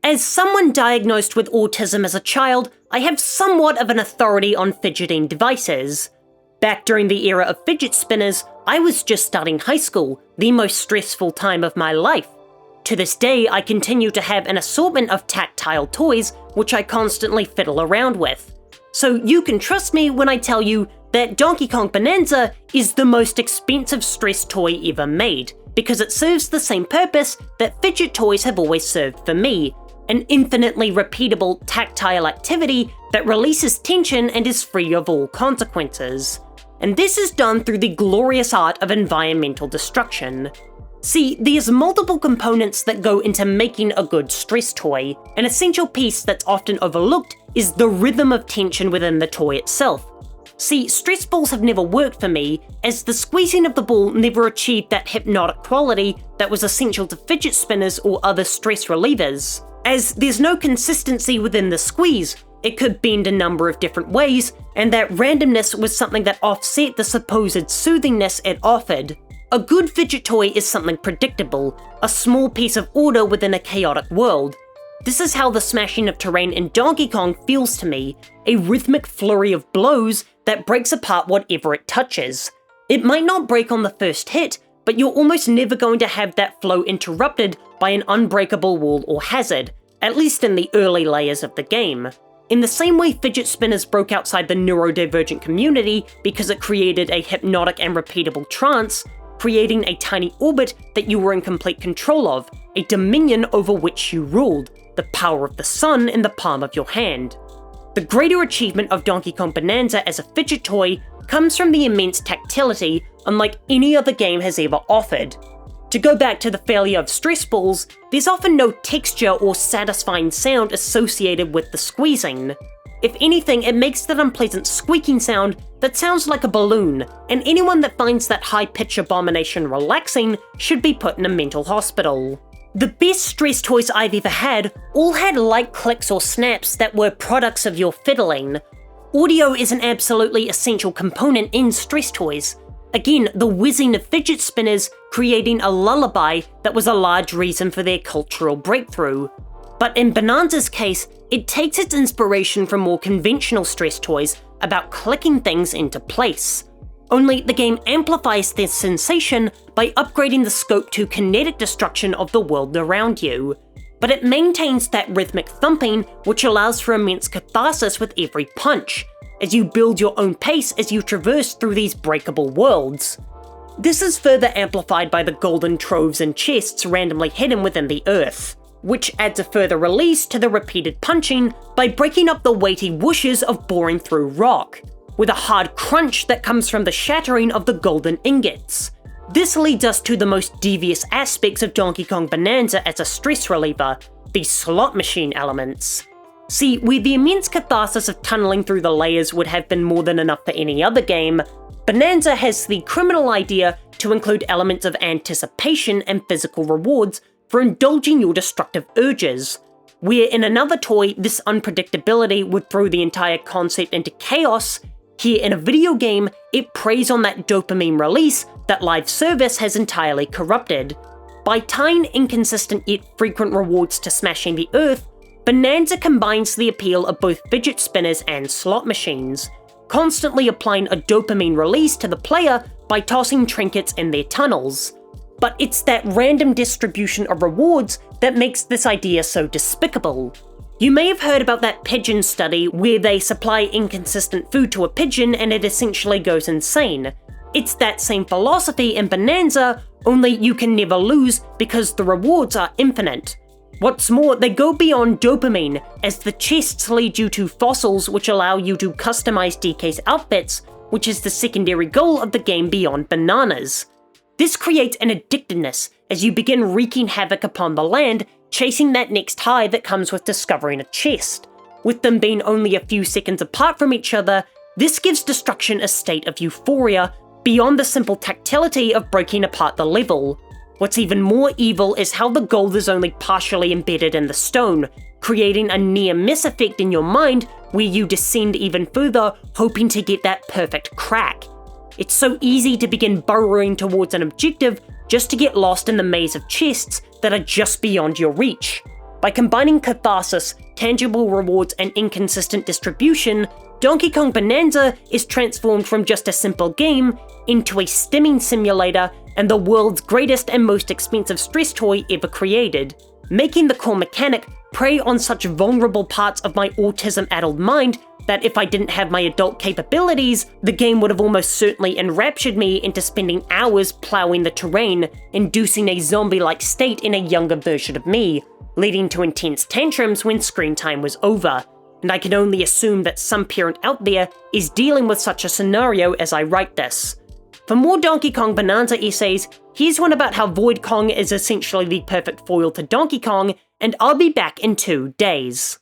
As someone diagnosed with autism as a child, I have somewhat of an authority on fidgeting devices. Back during the era of fidget spinners, I was just starting high school, the most stressful time of my life. To this day, I continue to have an assortment of tactile toys which I constantly fiddle around with. So you can trust me when I tell you that Donkey Kong Bananza is the most expensive stress toy ever made, because it serves the same purpose that fidget toys have always served for me: an infinitely repeatable tactile activity that releases tension and is free of all consequences. And this is done through the glorious art of environmental destruction. See, there's multiple components that go into making a good stress toy. An essential piece that's often overlooked is the rhythm of tension within the toy itself. See, stress balls have never worked for me, as the squeezing of the ball never achieved that hypnotic quality that was essential to fidget spinners or other stress relievers. As there's no consistency within the squeeze, it could bend a number of different ways, and that randomness was something that offset the supposed soothingness it offered. A good fidget toy is something predictable, a small piece of order within a chaotic world. This is how the smashing of terrain in Donkey Kong feels to me, a rhythmic flurry of blows that breaks apart whatever it touches. It might not break on the first hit, but you're almost never going to have that flow interrupted by an unbreakable wall or hazard, at least in the early layers of the game. In the same way fidget spinners broke outside the neurodivergent community because it created a hypnotic and repeatable trance, creating a tiny orbit that you were in complete control of, a dominion over which you ruled, the power of the sun in the palm of your hand. The greater achievement of Donkey Kong Bananza as a fidget toy comes from the immense tactility unlike any other game has ever offered. To go back to the failure of stress balls, there's often no texture or satisfying sound associated with the squeezing. If anything, it makes that unpleasant squeaking sound that sounds like a balloon, and anyone that finds that high-pitch abomination relaxing should be put in a mental hospital. The best stress toys I've ever had all had light clicks or snaps that were products of your fiddling. Audio is an absolutely essential component in stress toys. Again, the whizzing of fidget spinners creating a lullaby that was a large reason for their cultural breakthrough. But in Bananza's case, it takes its inspiration from more conventional stress toys about clicking things into place. Only the game amplifies this sensation by upgrading the scope to kinetic destruction of the world around you. But it maintains that rhythmic thumping, which allows for immense catharsis with every punch, as you build your own pace as you traverse through these breakable worlds. This is further amplified by the golden troves and chests randomly hidden within the earth, which adds a further release to the repeated punching by breaking up the weighty whooshes of boring through rock, with a hard crunch that comes from the shattering of the golden ingots. This leads us to the most devious aspects of Donkey Kong Bananza as a stress reliever, the slot machine elements. See, where the immense catharsis of tunneling through the layers would have been more than enough for any other game, Bananza has the criminal idea to include elements of anticipation and physical rewards for indulging your destructive urges, where in another toy this unpredictability would throw the entire concept into chaos. Here in a video game, it preys on that dopamine release that live service has entirely corrupted. By tying inconsistent yet frequent rewards to smashing the earth, Bananza combines the appeal of both fidget spinners and slot machines, constantly applying a dopamine release to the player by tossing trinkets in their tunnels. But it's that random distribution of rewards that makes this idea so despicable. You may have heard about that pigeon study where they supply inconsistent food to a pigeon and it essentially goes insane. It's that same philosophy in Bananza, only you can never lose because the rewards are infinite. What's more, they go beyond dopamine, as the chests lead you to fossils which allow you to customize DK's outfits, which is the secondary goal of the game beyond bananas. This creates an addictiveness as you begin wreaking havoc upon the land, chasing that next high that comes with discovering a chest. With them being only a few seconds apart from each other, this gives destruction a state of euphoria, beyond the simple tactility of breaking apart the level. What's even more evil is how the gold is only partially embedded in the stone, creating a near-miss effect in your mind where you descend even further, hoping to get that perfect crack. It's so easy to begin burrowing towards an objective just to get lost in the maze of chests that are just beyond your reach. By combining catharsis, tangible rewards, and inconsistent distribution, Donkey Kong Bananza is transformed from just a simple game into a stimming simulator and the world's greatest and most expensive stress toy ever created, making the core mechanic prey on such vulnerable parts of my autism-addled mind that if I didn't have my adult capabilities, the game would have almost certainly enraptured me into spending hours plowing the terrain, inducing a zombie-like state in a younger version of me, leading to intense tantrums when screen time was over. And I can only assume that some parent out there is dealing with such a scenario as I write this. For more Donkey Kong Bananza essays, here's one about how Void Kong is essentially the perfect foil to Donkey Kong, and I'll be back in 2 days.